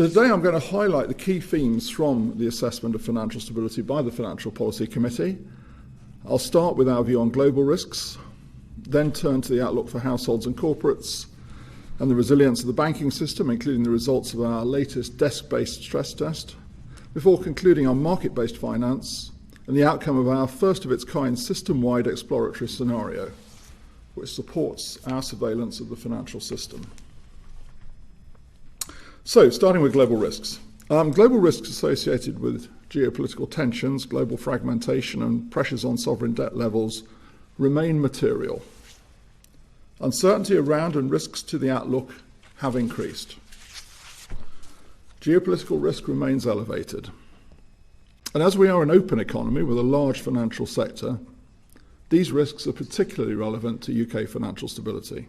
So today I'm going to highlight the key themes from the assessment of financial stability by the Financial Policy Committee. I'll start with our view on global risks, then turn to the outlook for households and corporates, and the resilience of the banking system, including the results of our latest desk-based stress test, before concluding on market-based finance and the outcome of our first-of-its-kind system-wide exploratory scenario, which supports our surveillance of the financial system. So, starting with global risks. Global risks associated with geopolitical tensions, global fragmentation, and pressures on sovereign debt levels remain material. Uncertainty around and risks to the outlook have increased. Geopolitical risk remains elevated. And as we are an open economy with a large financial sector, these risks are particularly relevant to UK financial stability.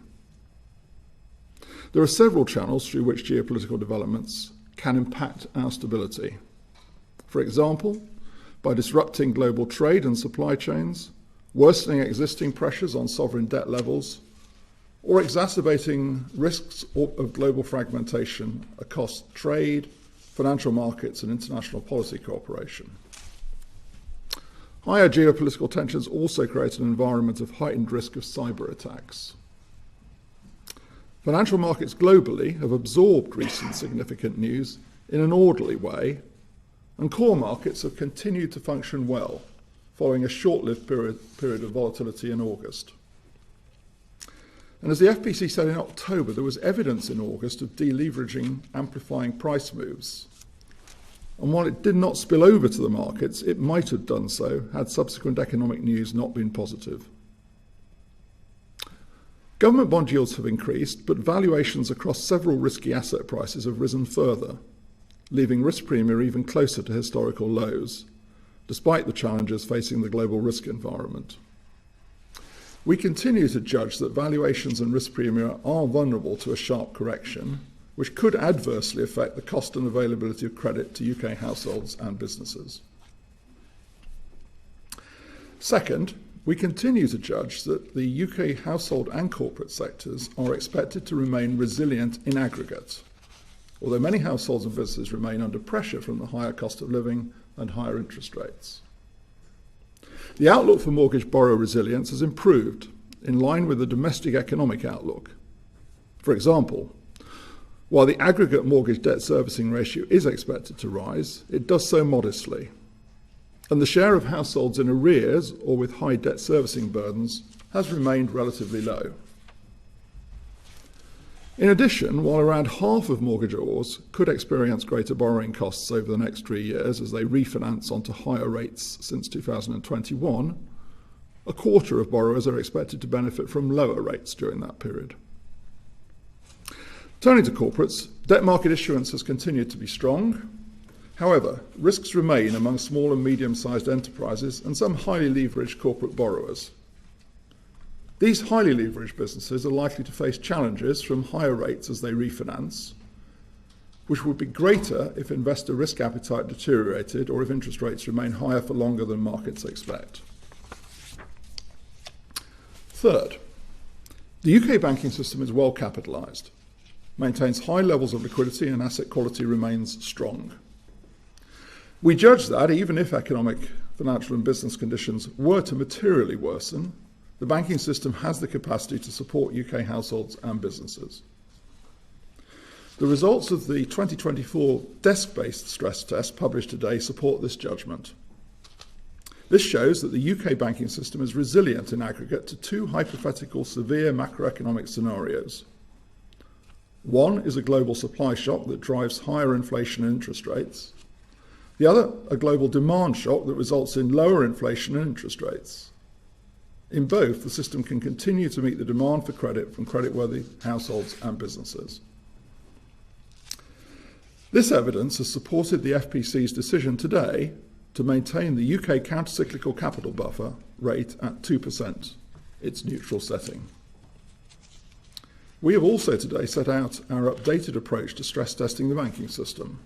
There are several channels through which geopolitical developments can impact our stability. For example, by disrupting global trade and supply chains, worsening existing pressures on sovereign debt levels, or exacerbating risks of global fragmentation across trade, financial markets, and international policy cooperation. Higher geopolitical tensions also create an environment of heightened risk of cyber attacks. Financial markets globally have absorbed recent significant news in an orderly way, and core markets have continued to function well, following a short-lived period of volatility in August. And as the FPC said in October, there was evidence in August of deleveraging amplifying price moves. And while it did not spill over to the markets, it might have done so had subsequent economic news not been positive. Government bond yields have increased, but valuations across several risky asset prices have risen further, leaving risk premia even closer to historical lows, despite the challenges facing the global risk environment. We continue to judge that valuations and risk premia are vulnerable to a sharp correction, which could adversely affect the cost and availability of credit to UK households and businesses. Second, we continue to judge that the UK household and corporate sectors are expected to remain resilient in aggregate, although many households and businesses remain under pressure from the higher cost of living and higher interest rates. The outlook for mortgage borrower resilience has improved in line with the domestic economic outlook. For example, while the aggregate mortgage debt servicing ratio is expected to rise, it does so modestly. And the share of households in arrears or with high debt servicing burdens has remained relatively low. In addition, while around half of mortgagors could experience greater borrowing costs over the next 3 years as they refinance onto higher rates since 2021, a quarter of borrowers are expected to benefit from lower rates during that period. Turning to corporates, debt market issuance has continued to be strong. However, risks remain among small and medium-sized enterprises and some highly leveraged corporate borrowers. These highly leveraged businesses are likely to face challenges from higher rates as they refinance, which would be greater if investor risk appetite deteriorated or if interest rates remain higher for longer than markets expect. Third, the UK banking system is well capitalised, maintains high levels of liquidity, and asset quality remains strong. We judge that even if economic, financial and business conditions were to materially worsen, the banking system has the capacity to support UK households and businesses. The results of the 2024 desk-based stress test published today support this judgment. This shows that the UK banking system is resilient in aggregate to two hypothetical severe macroeconomic scenarios. One is a global supply shock that drives higher inflation and interest rates. The other, a global demand shock that results in lower inflation and interest rates. In both, the system can continue to meet the demand for credit from creditworthy households and businesses. This evidence has supported the FPC's decision today to maintain the UK countercyclical capital buffer rate at 2%, its neutral setting. We have also today set out our updated approach to stress testing the banking system.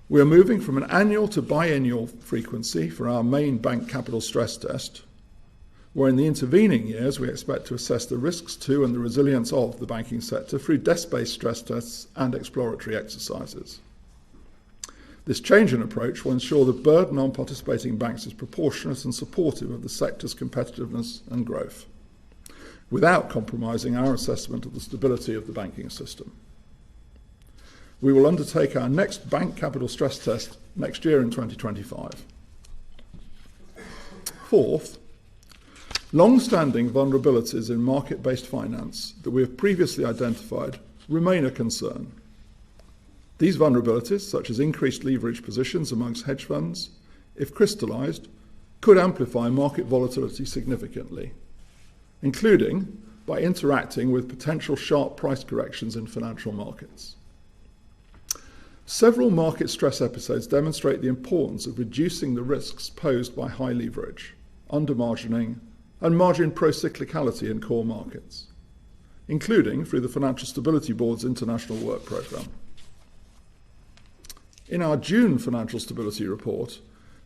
We are moving from an annual to biannual frequency for our main bank capital stress test, where in the intervening years we expect to assess the risks to and the resilience of the banking sector through desk-based stress tests and exploratory exercises. This change in approach will ensure the burden on participating banks is proportionate and supportive of the sector's competitiveness and growth, without compromising our assessment of the stability of the banking system. We will undertake our next bank capital stress test next year in 2025. Fourth, long-standing vulnerabilities in market-based finance that we have previously identified remain a concern. These vulnerabilities, such as increased leverage positions amongst hedge funds, if crystallised, could amplify market volatility significantly, including by interacting with potential sharp price corrections in financial markets. Several market stress episodes demonstrate the importance of reducing the risks posed by high leverage, under-margining, and margin pro-cyclicality in core markets, including through the Financial Stability Board's International Work Programme. In our June Financial Stability Report,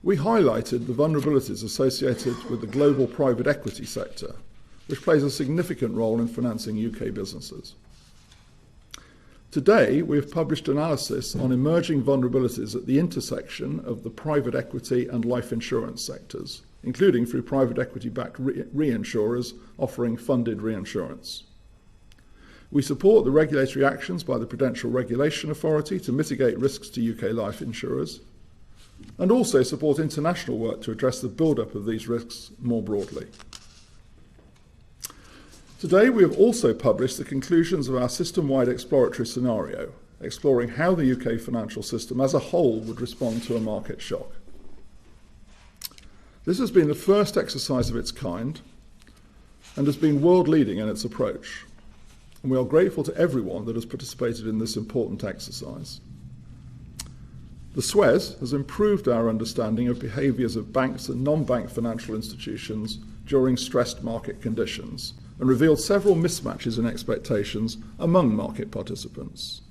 we highlighted the vulnerabilities associated with the global private equity sector, which plays a significant role in financing UK businesses. Today, we have published analysis on emerging vulnerabilities at the intersection of the private equity and life insurance sectors, including through private equity-backed reinsurers offering funded reinsurance. We support the regulatory actions by the Prudential Regulation Authority to mitigate risks to UK life insurers, and also support international work to address the build-up of these risks more broadly. Today, we have also published the conclusions of our system-wide exploratory scenario, exploring how the UK financial system as a whole would respond to a market shock. This has been the first exercise of its kind and has been world-leading in its approach. And we are grateful to everyone that has participated in this important exercise. The SWES has improved our understanding of behaviours of banks and non-bank financial institutions during stressed market conditions and revealed several mismatches in expectations among market participants.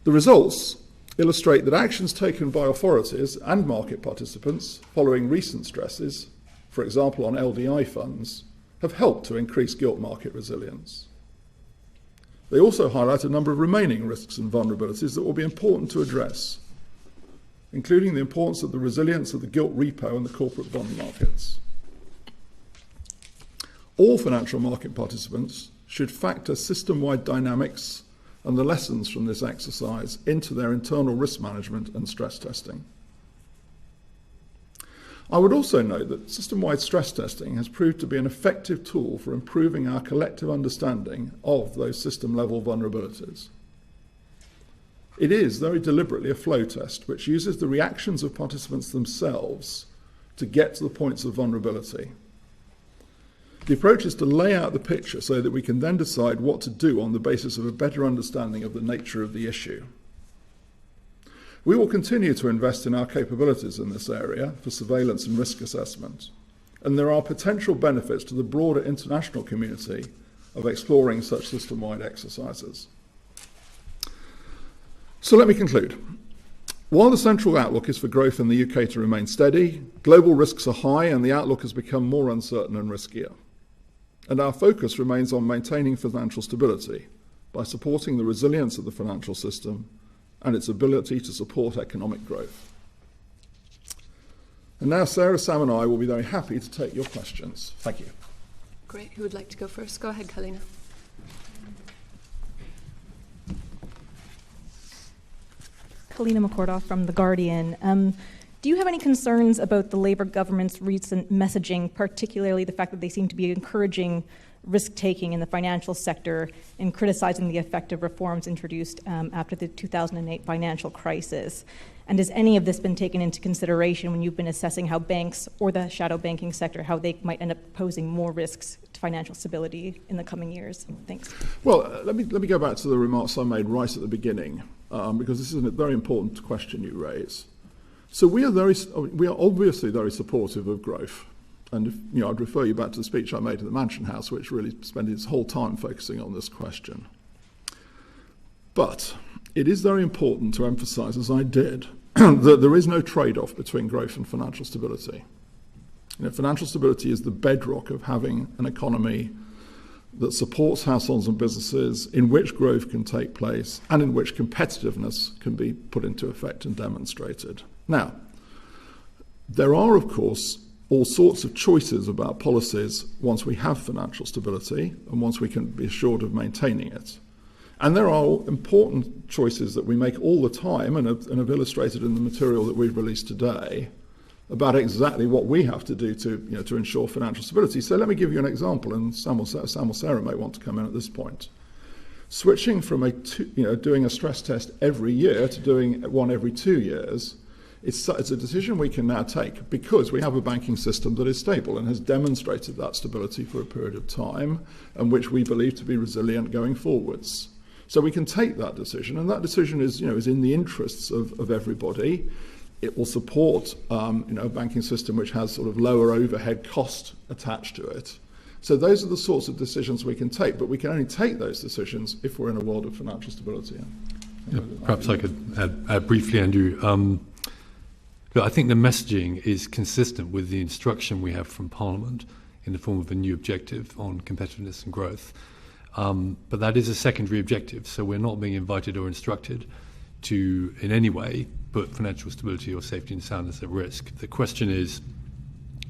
The results illustrate that actions taken by authorities and market participants following recent stresses, for example on LDI funds, have helped to increase gilt market resilience. They also highlight a number of remaining risks and vulnerabilities that will be important to address, including the importance of the resilience of the gilt repo and the corporate bond markets. All financial market participants should factor system-wide dynamics and the lessons from this exercise into their internal risk management and stress testing. I would also note that system-wide stress testing has proved to be an effective tool for improving our collective understanding of those system-level vulnerabilities. It is very deliberately a flow test which uses the reactions of participants themselves to get to the points of vulnerability. The approach is to lay out the picture so that we can then decide what to do on the basis of a better understanding of the nature of the issue. We will continue to invest in our capabilities in this area for surveillance and risk assessment, and there are potential benefits to the broader international community of exploring such system-wide exercises. So let me conclude. While the central outlook is for growth in the UK to remain steady, global risks are high and the outlook has become more uncertain and riskier. And our focus remains on maintaining financial stability by supporting the resilience of the financial system and its ability to support economic growth. And now Sarah, Sam and I will be very happy to take your questions. Thank you. Great. Who would like to go first? Go ahead, Kalina. Kalina McCordoff from The Guardian. Do you have any concerns about the Labour government's recent messaging, particularly the fact that they seem to be encouraging risk-taking in the financial sector and criticising the effective reforms introduced after the 2008 financial crisis? And has any of this been taken into consideration when you've been assessing how banks or the shadow banking sector, how they might end up posing more risks to financial stability in the coming years? Thanks. Well, let me go back to the remarks I made right at the beginning, because this is a very important question you raise. So we are obviously very supportive of growth. And I'd refer you back to the speech I made at the Mansion House, which really spent its whole time focusing on this question. But it is very important to emphasise, as I did, that there is no trade-off between growth and financial stability. Financial stability is the bedrock of having an economy that supports households and businesses, in which growth can take place and in which competitiveness can be put into effect and demonstrated. Now, there are, of course, all sorts of choices about policies once we have financial stability and once we can be assured of maintaining it. And there are important choices that we make all the time and have illustrated in the material that we've released today about exactly what we have to do to ensure financial stability. So let me give you an example, and Sam or Sarah may want to come in at this point. Switching from doing a stress test every year to doing one every 2 years, it's a decision we can now take because we have a banking system that is stable and has demonstrated that stability for a period of time and which we believe to be resilient going forwards. So we can take that decision, and that decision is in the interests of everybody. It will support a banking system which has sort of lower overhead cost attached to it. So those are the sorts of decisions we can take, but we can only take those decisions if we're in a world of financial stability. Yeah, perhaps I could add briefly, Andrew. Look, I think the messaging is consistent with the instruction we have from Parliament in the form of a new objective on competitiveness and growth. But that is a secondary objective, so we're not being invited or instructed to, in any way, put financial stability or safety and soundness at risk. The question is,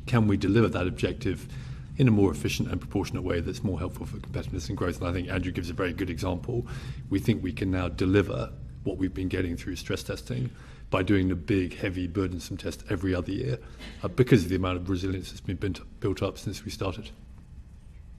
can we deliver that objective in a more efficient and proportionate way that's more helpful for competitiveness and growth? And I think Andrew gives a very good example. We think we can now deliver what we've been getting through stress testing by doing the big, heavy, burdensome test every other year because of the amount of resilience that's been built up since we started.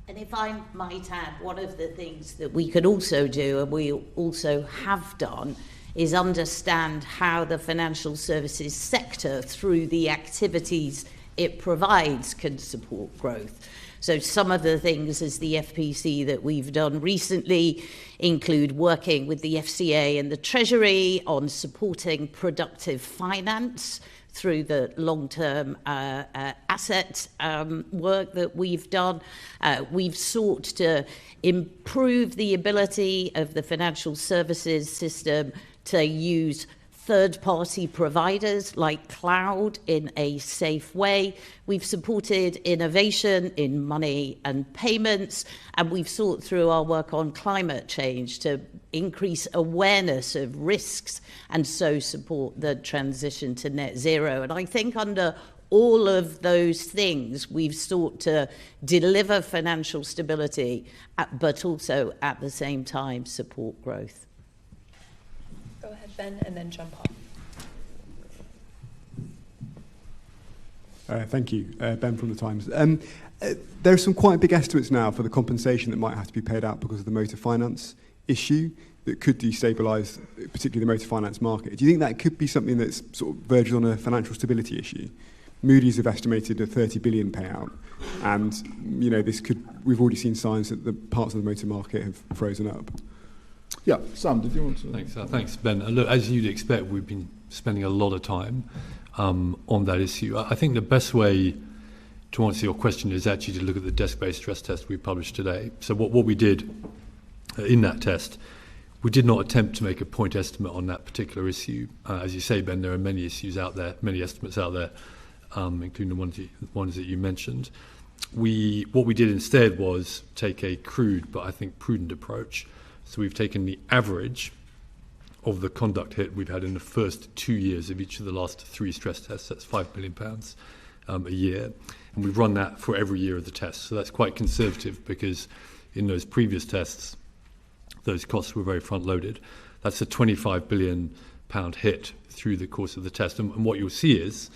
And if I might add, one of the things that we could also do, and we also have done, is understand how the financial services sector, through the activities it provides, can support growth. So some of the things as the FPC that we've done recently include working with the FCA and the Treasury on supporting productive finance through the long-term asset work that we've done. We've sought to improve the ability of the financial services system to use third-party providers like cloud in a safe way. We've supported innovation in money and payments, and we've sought through our work on climate change to increase awareness of risks and so support the transition to net zero. And I think under all of those things, we've sought to deliver financial stability, but also at the same time support growth. Go ahead, Ben, and then John Paul. Thank you. Ben from The Times. There are some quite big estimates now for the compensation that might have to be paid out because of the motor finance issue that could destabilise particularly the motor finance market. Do you think that could be something that's sort of verges on a financial stability issue? Moody's have estimated a 30 billion payout, and we've already seen signs that the parts of the motor market have frozen up. Yeah, Sam, did you want to? Thanks, Ben. Look, as you'd expect, we've been spending a lot of time on that issue. I think the best way to answer your question is actually to look at the desk-based stress test we published today. So what we did in that test, we did not attempt to make a point estimate on that particular issue. As you say, Ben, there are many issues out there, many estimates out there, including the ones that you mentioned. What we did instead was take a crude but I think prudent approach. So we've taken the average of the conduct hit we've had in the first 2 years of each of the last 3 stress tests. That's £5 billion a year. And we've run that for every year of the test. So that's quite conservative because in those previous tests, those costs were very front-loaded. That's a £25 billion hit through the course of the test. And what you'll see is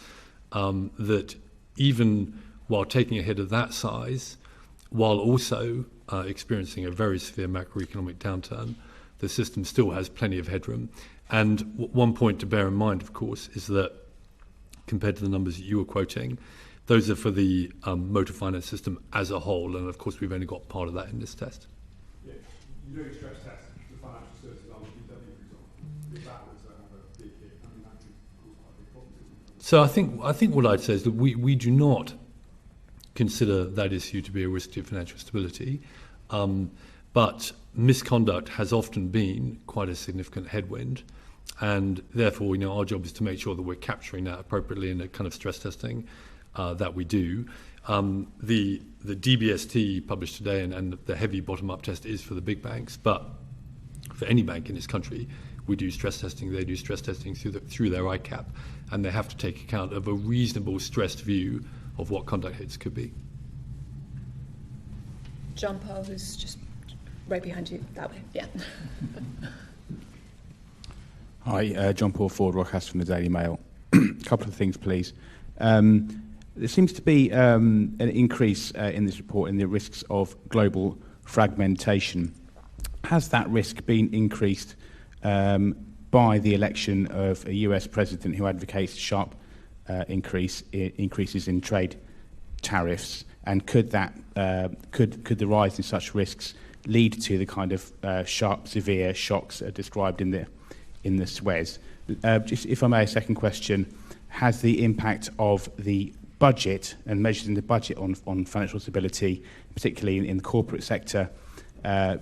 that even while taking a hit of that size, while also experiencing a very severe macroeconomic downturn, the system still has plenty of headroom. And one point to bear in mind, of course, is that compared to the numbers that you were quoting, those are for the motor finance system as a whole. And of course, we've only got part of that in this test. Yeah, you don't stress test the financial services on PW, for example. If that was a big hit, I mean, that could cause quite a big problem. So I think what I'd say is that we do not consider that issue to be a risk to financial stability. But misconduct has often been quite a significant headwind, and therefore, our job is to make sure that we're capturing that appropriately in a kind of stress testing. that we do. The DBST published today and the heavy bottom-up test is for the big banks, but for any bank in this country, we do stress testing. They do stress testing through their ICAP, and they have to take account of a reasonable stressed view of what conduct hits could be. John Paul, who's just right behind you that way. Yeah. Hi, John Paul Ford, Rockcast from the Daily Mail. A couple of things, please. There seems to be an increase in this report in the risks of global fragmentation. Has that risk been increased by the election of a US president who advocates sharp increases in trade tariffs? And could the rise in such risks lead to the kind of sharp, severe shocks described in the Suez? Just, if I may, a second question: has the impact of the budget and measures in the budget on financial stability, particularly in the corporate sector,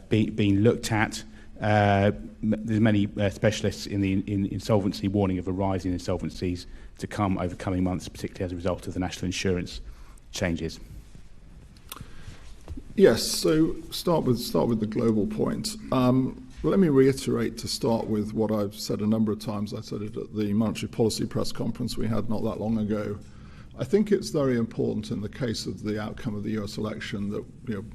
been looked at? There's many specialists in insolvency warning of a rise in insolvencies to come over coming months, particularly as a result of the national insurance changes. Yes, so start with the global point. Let me reiterate to start with what I've said a number of times. I said it at the monetary policy press conference we had not that long ago. I think it's very important in the case of the outcome of the US election that,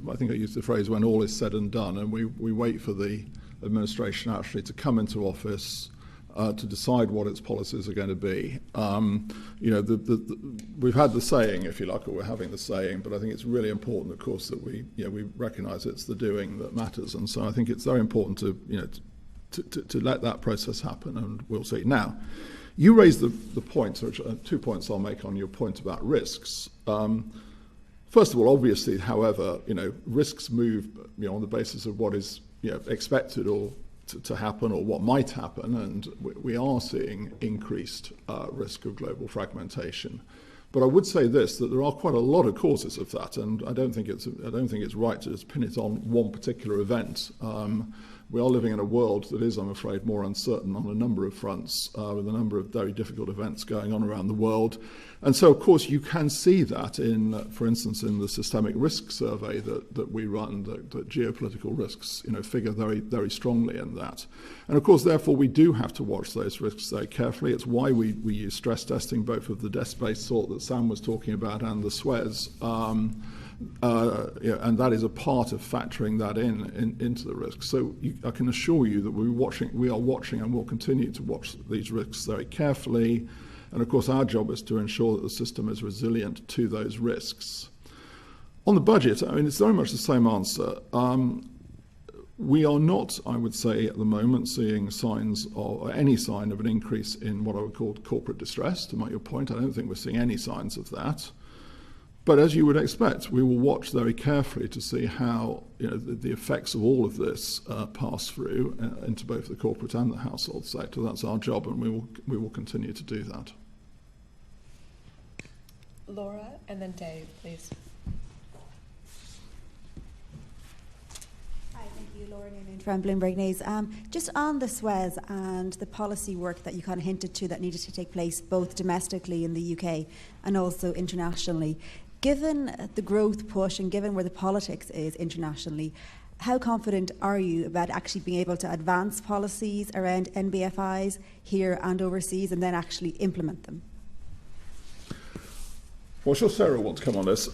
I think I used the phrase when all is said and done, and we wait for the administration actually to come into office to decide what its policies are going to be. We've had the saying, if you like, or we're having the saying, but I think it's really important, of course, that we recognise it's the doing that matters, and so I think it's very important to let that process happen, and we'll see. Now, you raised the points, which are 2 points I'll make on your point about risks. First of all, obviously, however, risks move on the basis of what is expected or to happen or what might happen, and we are seeing increased risk of global fragmentation. But I would say this, that there are quite a lot of causes of that, and I don't think it's right to just pin it on one particular event. We are living in a world that is, I'm afraid, more uncertain on a number of fronts, with a number of very difficult events going on around the world. And so, of course, you can see that for instance, in the systemic risk survey that we run, that geopolitical risks, figure very, very strongly in that. And of course, therefore, we do have to watch those risks very carefully. It's why we use stress testing, both of the desk-based sort that Sam was talking about and the Suez. And that is a part of factoring that into the risks. So I can assure you that we are watching and will continue to watch these risks very carefully. And of course, our job is to ensure that the system is resilient to those risks. On the budget, it's very much the same answer. We are not, I would say, at the moment seeing signs or any sign of an increase in what I would call corporate distress. To make your point, I don't think we're seeing any signs of that. But as you would expect, we will watch very carefully to see how the effects of all of this pass through into both the corporate and the household sector. That's our job, and we will continue to do that. Laura, and then Dave, please. Hi, thank you. Laura Noonan from Bloomberg News. Just on the Suez and the policy work that you kind of hinted to that needed to take place both domestically in the UK and also internationally. Given the growth push and given where the politics is internationally, how confident are you about actually being able to advance policies around NBFIs here and overseas and then actually implement them? Well, sure, Sarah wants to come on this.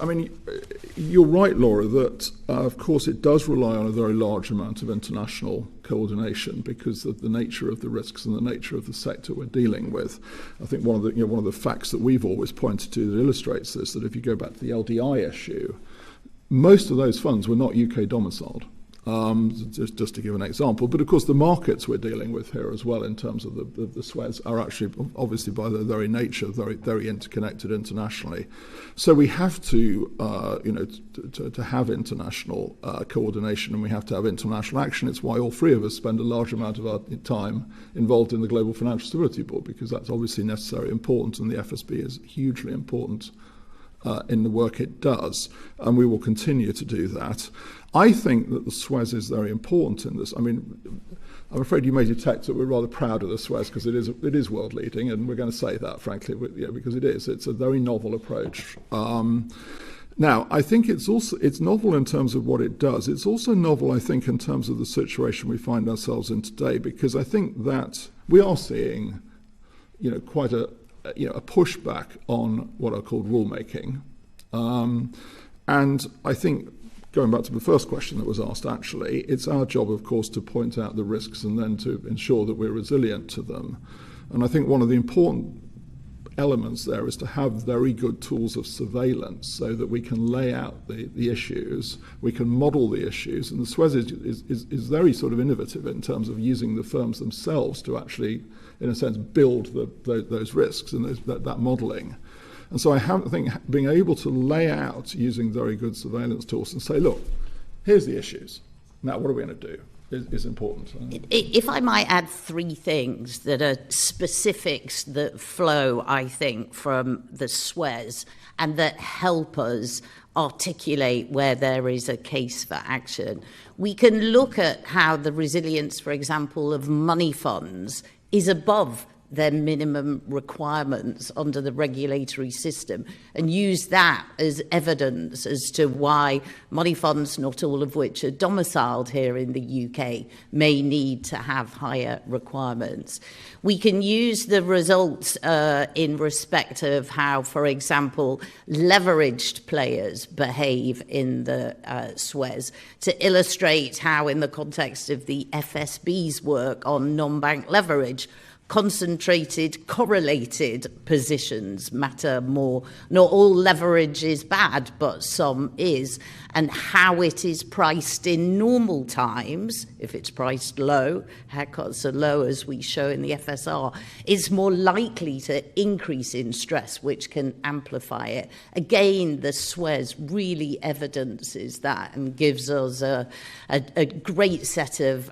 You're right, Laura, that of course it does rely on a very large amount of international coordination because of the nature of the risks and the nature of the sector we're dealing with. I think one of the facts that we've always pointed to that illustrates this, that if you go back to the LDI issue, most of those funds were not UK domiciled. Just to give an example, but of course the markets we're dealing with here as well in terms of the Suez are actually obviously by their very nature very, very interconnected internationally. So we have to have international coordination, and we have to have international action. It's why all three of us spend a large amount of our time involved in the Global Financial Stability Board, because that's obviously necessary, important, and the FSB is hugely important in the work it does, and we will continue to do that. I think that the Suez is very important in this. I mean, I'm afraid you may detect that we're rather proud of the Suez because it is world leading, and we're going to say that, frankly, because it is. It's a very novel approach. Now, I think it's novel in terms of what it does. It's also novel, I think, in terms of the situation we find ourselves in today, because I think that we are seeing, quite a pushback on what are called rulemaking. And I think, going back to the first question that was asked, actually, it's our job, of course, to point out the risks and then to ensure that we're resilient to them. And I think one of the important elements there is to have very good tools of surveillance so that we can lay out the issues, we can model the issues, and the Suez is very sort of innovative in terms of using the firms themselves to actually, in a sense, build those risks and that modelling. And so I think being able to lay out using very good surveillance tools and say, look, here's the issues. Now, what are we going to do? Is important. If I might add three things that are specifics that flow, I think, from the Suez and that help us articulate where there is a case for action. We can look at how the resilience, for example, of money funds is above their minimum requirements under the regulatory system and use that as evidence as to why money funds, not all of which are domiciled here in the UK, may need to have higher requirements. We can use the results in respect of how, for example, leveraged players behave in the Suez to illustrate how, in the context of the FSB's work on non-bank leverage, concentrated, correlated positions matter more. Not all leverage is bad, but some is. And how it is priced in normal times, if it's priced low, haircuts are low as we show in the FSR, is more likely to increase in stress, which can amplify it. Again, the Suez really evidences that and gives us a great set of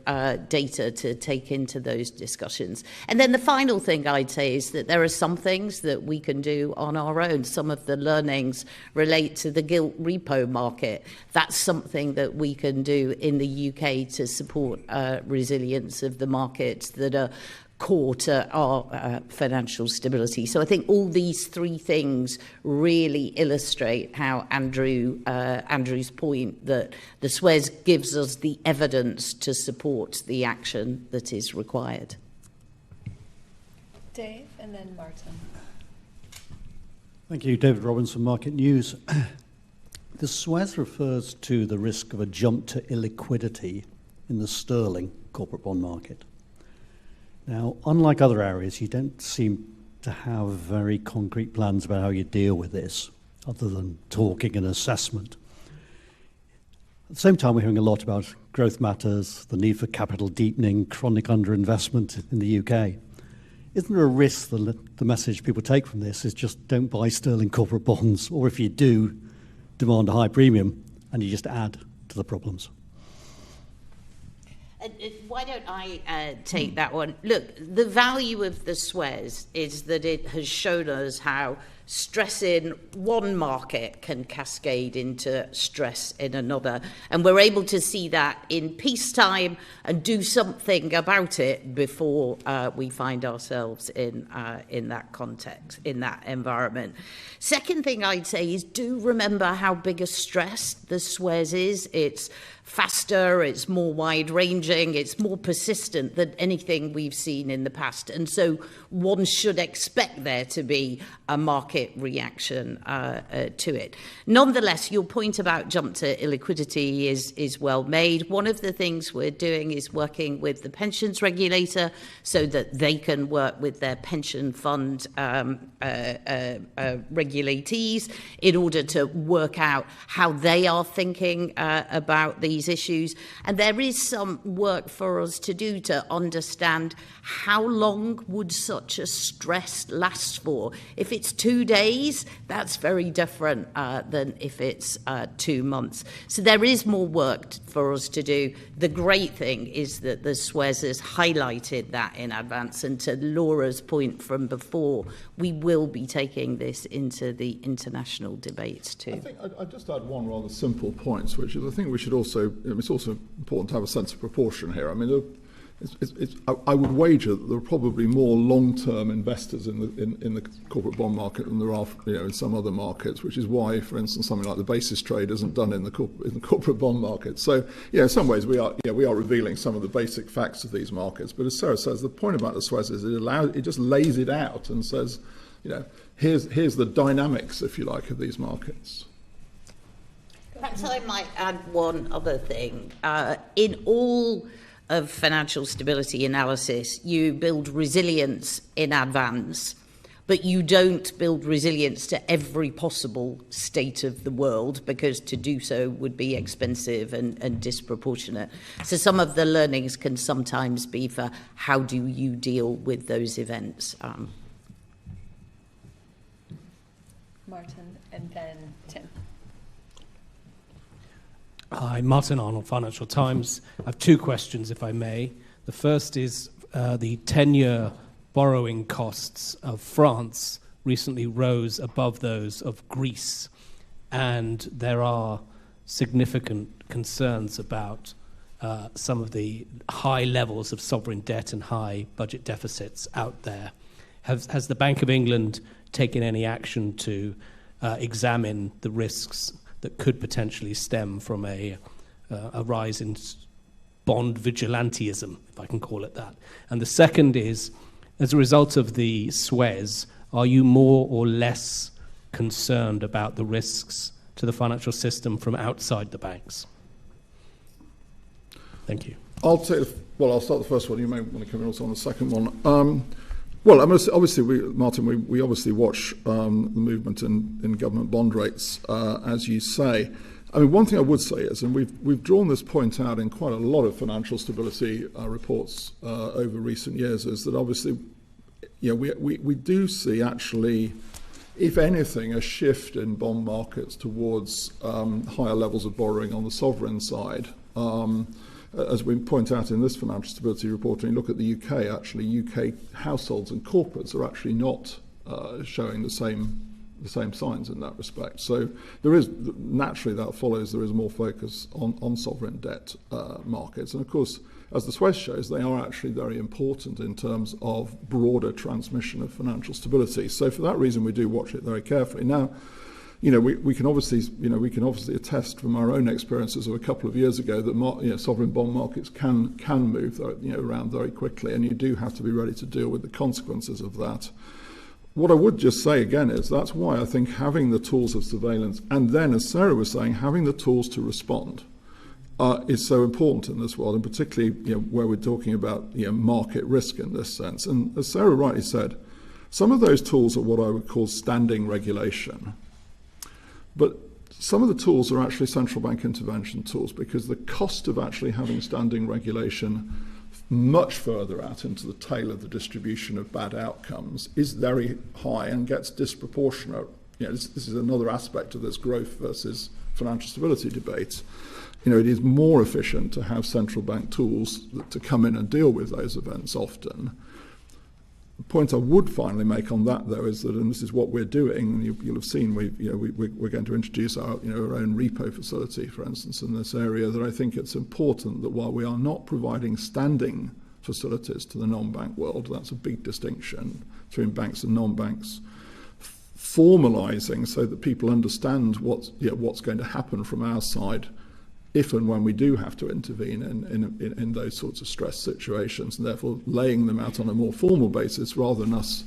data to take into those discussions. And then the final thing I'd say is that there are some things that we can do on our own. Some of the learnings relate to the gilt repo market. That's something that we can do in the UK to support resilience of the markets that are core to our financial stability. So I think all these three things really illustrate how Andrew's point that the Suez gives us the evidence to support the action that is required. Dave and then Martin. Thank you. David Robinson, Market News. The Suez refers to the risk of a jump to illiquidity in the sterling corporate bond market. Now, unlike other areas, you don't seem to have very concrete plans about how you deal with this, other than talking and assessment. At the same time, we're hearing a lot about growth matters, the need for capital deepening, chronic underinvestment in the UK. Isn't there a risk that the message people take from this is just don't buy sterling corporate bonds, or if you do, demand a high premium, and you just add to the problems? Why don't I take that one? Look, the value of the Suez is that it has shown us how stress in one market can cascade into stress in another. And we're able to see that in peacetime and do something about it before we find ourselves in that context, in that environment. Second thing I'd say is do remember how big a stress the Suez is. It's faster, it's more wide-ranging, it's more persistent than anything we've seen in the past. And so one should expect there to be a market reaction to it. Nonetheless, your point about jump to illiquidity is well made. One of the things we're doing is working with the pensions regulator so that they can work with their pension fund regulatees in order to work out how they are thinking about these issues. And there is some work for us to do to understand how long would such a stress last for. If it's too 2 days, that's very different than if it's 2 months. So there is more work for us to do. The great thing is that the Suez has highlighted that in advance, and to Laura's point from before, we will be taking this into the international debates too. I think I'd just add one rather simple point, which is I think we should also, it's also important to have a sense of proportion here. I mean, I would wager that there are probably more long-term investors in the corporate bond market than there are, in some other markets, which is why, for instance, something like the basis trade isn't done in the corporate bond market. So, in some ways we are revealing some of the basic facts of these markets. But as Sarah says, the point about the Suez is it just lays it out and says, here's the dynamics, if you like, of these markets. Perhaps I might add one other thing. In all of financial stability analysis, you build resilience in advance, but you don't build resilience to every possible state of the world, because to do so would be expensive and disproportionate. So some of the learnings can sometimes be for how do you deal with those events. Martin and then Tim. Hi, Martin Arnold, Financial Times. I have 2 questions, if I may. The first is the 10-year borrowing costs of France recently rose above those of Greece, and there are significant concerns about some of the high levels of sovereign debt and high budget deficits out there. Has the Bank of England taken any action to examine the risks that could potentially stem from a rise in bond vigilantism, if I can call it that? And the second is, as a result of the Suez, are you more or less concerned about the risks to the financial system from outside the banks? Thank you. I'll start the first one. You may want to come in also on the second one. Well, I mean, obviously, Martin, we obviously watch the movement in government bond rates, as you say. I mean, one thing I would say is, and we've drawn this point out in quite a lot of financial stability reports over recent years, is that obviously, we do see actually, if anything, a shift in bond markets towards higher levels of borrowing on the sovereign side. As we point out in this financial stability report, and you look at the UK, actually, UK households and corporates are actually not showing the same signs in that respect. So there is, naturally, that follows, there is more focus on sovereign debt markets. And of course, as the Suez shows, they are actually very important in terms of broader transmission of financial stability. So for that reason, we do watch it very carefully. Now, we can obviously attest from our own experiences of a couple of years ago that sovereign bond markets can move around very quickly, and you do have to be ready to deal with the consequences of that. What I would just say again is that's why I think having the tools of surveillance, and then, as Sarah was saying, having the tools to respond is so important in this world, and particularly where we're talking about market risk in this sense. And as Sarah rightly said, some of those tools are what I would call standing regulation. But some of the tools are actually central bank intervention tools, because the cost of actually having standing regulation much further out into the tail of the distribution of bad outcomes is very high and gets disproportionate. This is another aspect of this growth versus financial stability debate. It is more efficient to have central bank tools to come in and deal with those events often. The point I would finally make on that, though, is that, and this is what we're doing, and you'll have seen, we're going to introduce our own repo facility, for instance, in this area, that I think it's important that while we are not providing standing facilities to the non-bank world, that's a big distinction between banks and non-banks, formalising so that people understand what's going to happen from our side if and when we do have to intervene in those sorts of stress situations, and therefore laying them out on a more formal basis rather than us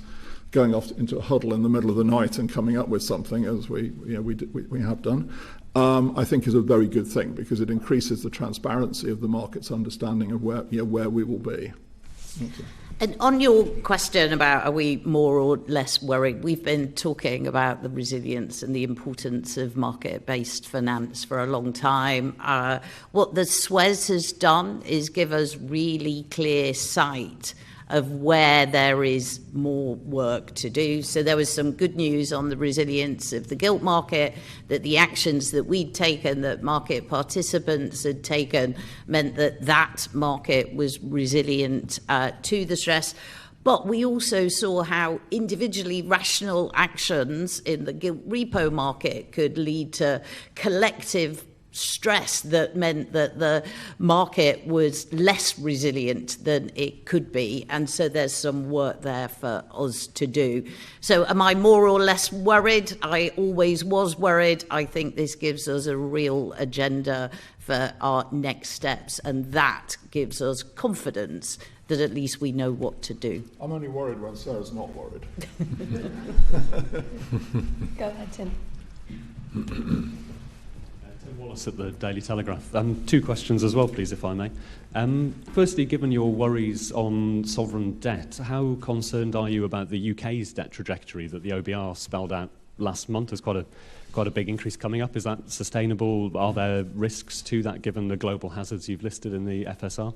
going off into a huddle in the middle of the night and coming up with something, as we have done, I think is a very good thing, because it increases the transparency of the market's understanding of where we will be. Okay. And on your question about are we more or less worried, we've been talking about the resilience and the importance of market-based finance for a long time. What the Suez has done is give us really clear sight of where there is more work to do. So there was some good news on the resilience of the gilt market, that the actions that we'd taken, that market participants had taken, meant that that market was resilient to the stress. But we also saw how individually rational actions in the gilt repo market could lead to collective stress that meant that the market was less resilient than it could be. And so there's some work there for us to do. So am I more or less worried? I always was worried. I think this gives us a real agenda for our next steps, and that gives us confidence that at least we know what to do. I'm only worried when Sarah's not worried. Go ahead, Tim. Tim Wallace at the Daily Telegraph. Two questions as well, please, if I may. Firstly, given your worries on sovereign debt, how concerned are you about the UK's debt trajectory that the OBR spelled out last month? There's quite a big increase coming up. Is that sustainable? Are there risks to that, given the global hazards you've listed in the FSR?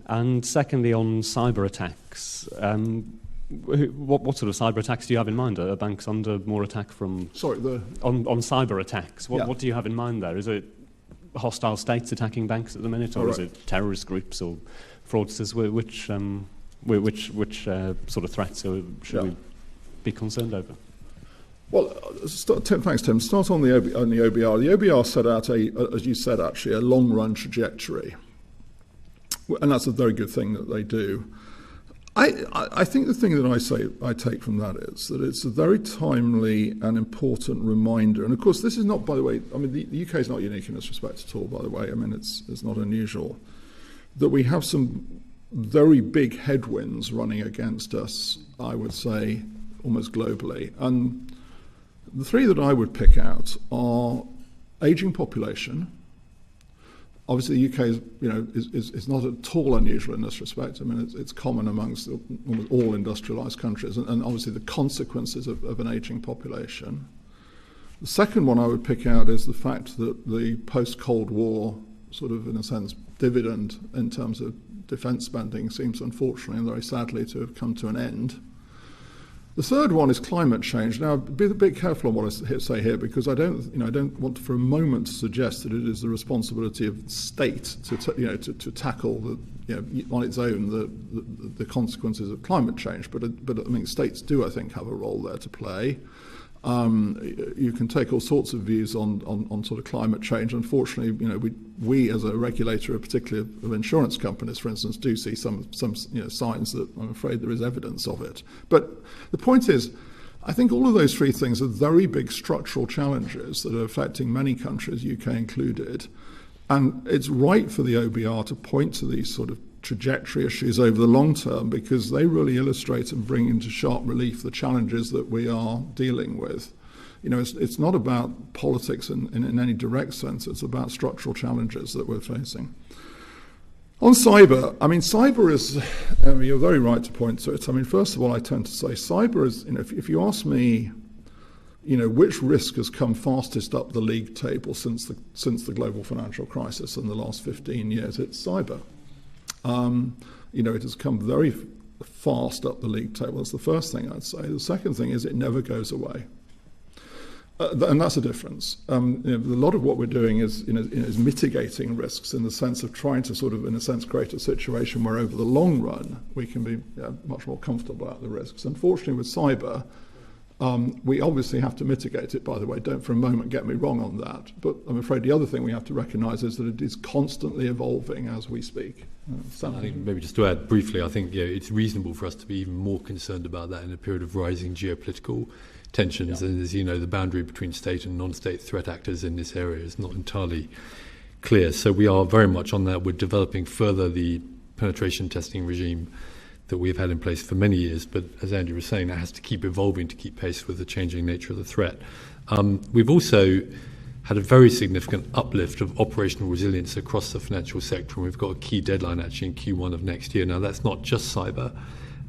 And secondly, on cyber attacks, what sort of cyber attacks do you have in mind? Are banks under more attack from... Sorry, on cyber attacks, Yeah. what do you have in mind there? Is it hostile states attacking banks at the minute, or is it terrorist groups or fraudsters? Which sort of threats should we be concerned over? Well, thanks, Tim. Start on the OBR. The OBR set out, as you said, actually, a long-run trajectory. And that's a very good thing that they do. I think the thing that I take from that is that it's a very timely and important reminder. And of course, this is not, by the way, I mean, the UK is not unique in this respect at all, by the way. I mean, it's not unusual that we have some very big headwinds running against us, I would say, almost globally. And the three that I would pick out are aging population. Obviously, the UK is not at all unusual in this respect. I mean, it's common amongst almost all industrialised countries, and obviously the consequences of an ageing population. The second one I would pick out is the fact that the post-Cold War sort of, in a sense, dividend in terms of defence spending seems unfortunately and very sadly to have come to an end. The third one is climate change. Now, be a bit careful on what I say here, because I don't want for a moment to suggest that it is the responsibility of the state to tackle on its own the consequences of climate change. But I mean, states do, I think, have a role there to play. You can take all sorts of views on sort of climate change. Unfortunately, we as a regulator, particularly of insurance companies, for instance, do see some signs that I'm afraid there is evidence of it. But the point is, I think all of those three things are very big structural challenges that are affecting many countries, UK included. And it's right for the OBR to point to these sort of trajectory issues over the long term, because they really illustrate and bring into sharp relief the challenges that we are dealing with. It's not about politics in any direct sense. It's about structural challenges that we're facing. On cyber, I mean, cyber is, you're very right to point to it. I mean, first of all, I tend to say cyber is, if you ask me, which risk has come fastest up the league table since the global financial crisis in the last 15 years, it's cyber. It has come very fast up the league table. That's the first thing I'd say. The second thing is it never goes away. And that's a difference. A lot of what we're doing is mitigating risks in the sense of trying to sort of, in a sense, create a situation where over the long run we can be much more comfortable about the risks. Unfortunately, with cyber, we obviously have to mitigate it, by the way. Don't for a moment get me wrong on that. But I'm afraid the other thing we have to recognise is that it is constantly evolving as we speak. I think maybe just to add briefly, I think it's reasonable for us to be even more concerned about that in a period of rising geopolitical tensions. And as you know, the boundary between state and non-state threat actors in this area is not entirely clear. So we are very much on that. We're developing further the penetration testing regime that we've had in place for many years, but as Andrew was saying, that has to keep evolving to keep pace with the changing nature of the threat. We've also had a very significant uplift of operational resilience across the financial sector, and we've got a key deadline actually in Q1 of next year. Now, that's not just cyber,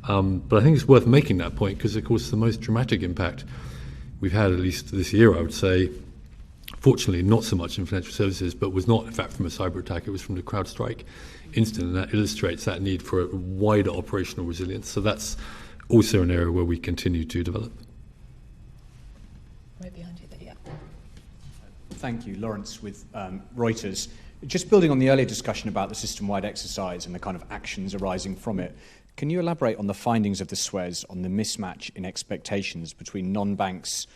but I think it's worth making that point because, of course, the most dramatic impact we've had, at least this year, I would say, fortunately not so much in financial services, but was not in fact from a cyber attack, it was from the CrowdStrike incident, and that illustrates that need for a wider operational resilience. So that's also an area where we continue to develop. Right behind you there, yeah. Thank you, Lawrence with Reuters. Just building on the earlier discussion about the system-wide exercise and the kind of actions arising from it, can you elaborate on the findings of the SWES on the mismatch in expectations between non-banks'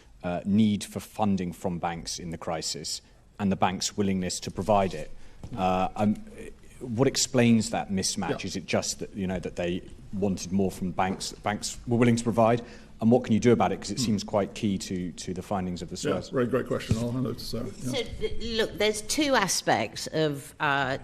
need for funding from banks in the crisis and the banks' willingness to provide it? What explains that mismatch? Yeah. Is it just that, that they wanted more from banks that banks were willing to provide? And what can you do about it? Because it seems quite key to the findings of the SWES. Yeah, very great question. I'll hand it to Sarah. Yeah. So, look, there's two aspects of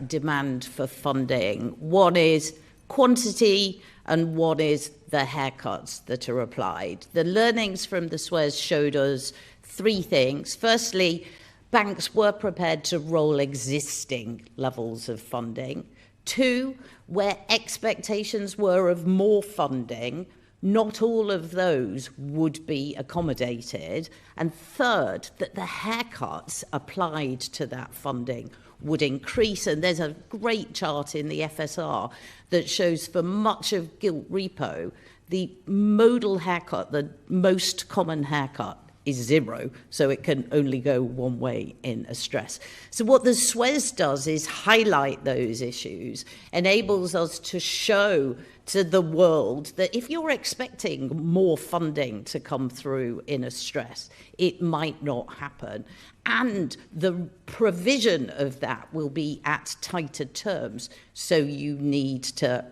demand for funding. One is quantity and one is the haircuts that are applied. The learnings from the SWES showed us three things. Firstly, banks were prepared to roll existing levels of funding. Two, where expectations were of more funding, not all of those would be accommodated. And third, that the haircuts applied to that funding would increase. And there's a great chart in the FSR that shows for much of gilt repo, the modal haircut, the most common haircut, is zero, so it can only go one way in a stress. So what the SWES does is highlight those issues, enables us to show to the world that if you're expecting more funding to come through in a stress, it might not happen. And the provision of that will be at tighter terms, so you need to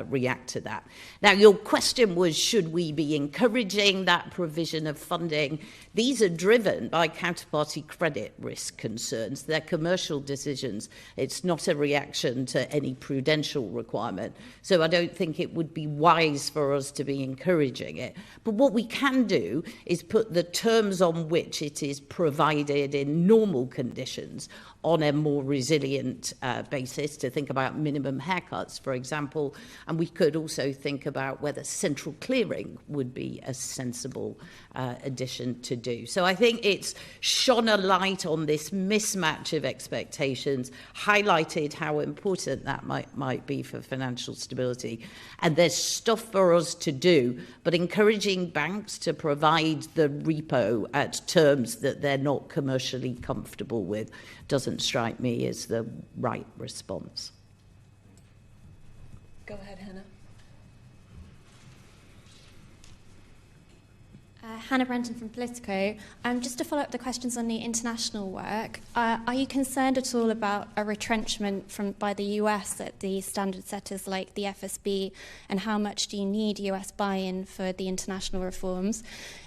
react to that. Now, your question was, should we be encouraging that provision of funding? These are driven by counterparty credit risk concerns. They're commercial decisions. It's not a reaction to any prudential requirement. So I don't think it would be wise for us to be encouraging it. But what we can do is put the terms on which it is provided in normal conditions on a more resilient basis, to think about minimum haircuts, for example. And we could also think about whether central clearing would be a sensible addition to do. So I think it's shone a light on this mismatch of expectations, highlighted how important that might be for financial stability. And there's stuff for us to do, but encouraging banks to provide the repo at terms that they're not commercially comfortable with doesn't strike me as the right response. Go ahead, Hannah. Hannah Brenton from Politico. Just to follow up the questions on the international work, are you concerned at all about a retrenchment by the US at the standard setters like the FSB, and how much do you need US buy-in for the international reforms?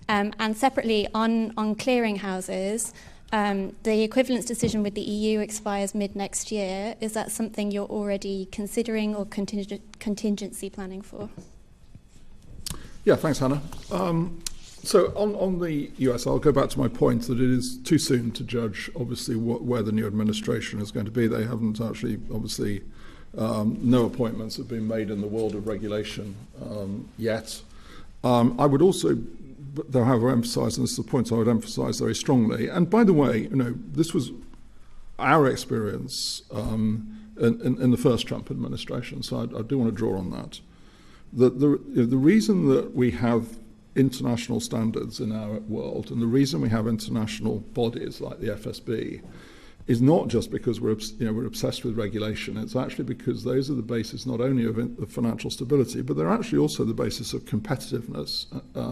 And separately, on clearinghouses, the equivalence decision with the EU expires mid-next year. Is that something you're already considering or contingency planning for? Yeah, thanks, Hannah. So on the US, I'll go back to my point that it is too soon to judge, obviously, where the new administration is going to be. They haven't actually, obviously, no appointments have been made in the world of regulation yet. I would also, however, emphasise, and this is the point I would emphasise very strongly, and by the way, this was our experience in the first Trump administration, so I do want to draw on that. The reason that we have international standards in our world, and the reason we have international bodies like the FSB, is not just because we're obsessed with regulation. It's actually because those are the basis not only of financial stability, but they're actually also the basis of competitiveness,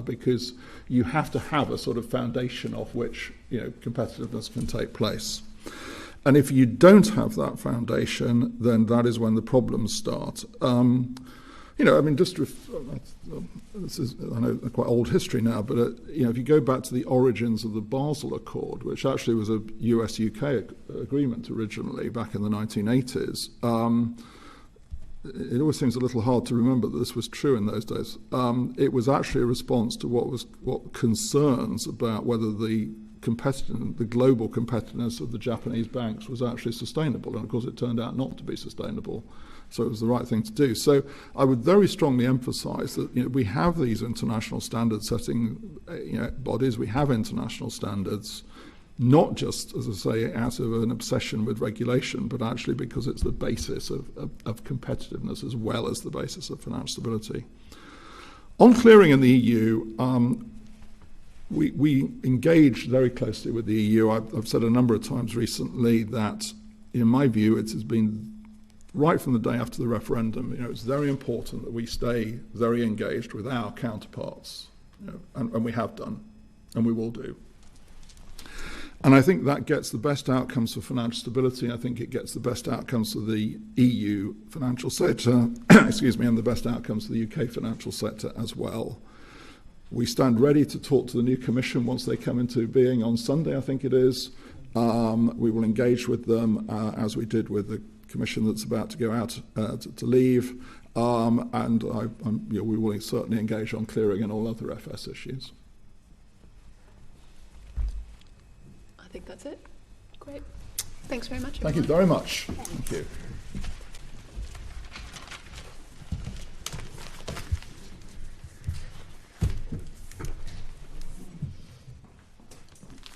because you have to have a sort of foundation off which competitiveness can take place. And if you don't have that foundation, then that is when the problems start. This is, I know, quite old history now, but if you go back to the origins of the Basel Accord, which actually was a US-UK agreement originally back in the 1980s, it always seems a little hard to remember that this was true in those days. It was actually a response to what concerns about whether the global competitiveness of the Japanese banks was actually sustainable, and of course it turned out not to be sustainable. So it was the right thing to do. So I would very strongly emphasise that we have these international standard setting bodies. We have international standards. not just, as I say, out of an obsession with regulation, but actually because it's the basis of competitiveness as well as the basis of financial stability. On clearing in the EU, we engage very closely with the EU. I've said a number of times recently that, in my view, it has been right from the day after the referendum. It's very important that we stay very engaged with our counterparts, and we have done, and we will do. And I think that gets the best outcomes for financial stability. I think it gets the best outcomes for the EU financial sector, excuse me, and the best outcomes for the UK financial sector as well. We stand ready to talk to the new Commission once they come into being on Sunday, I think it is. We will engage with them as we did with the Commission that's about to go out to leave. And we will certainly engage on clearing and all other FS issues. I think that's it. Great. Thanks very much. Thank you very much. Thank you.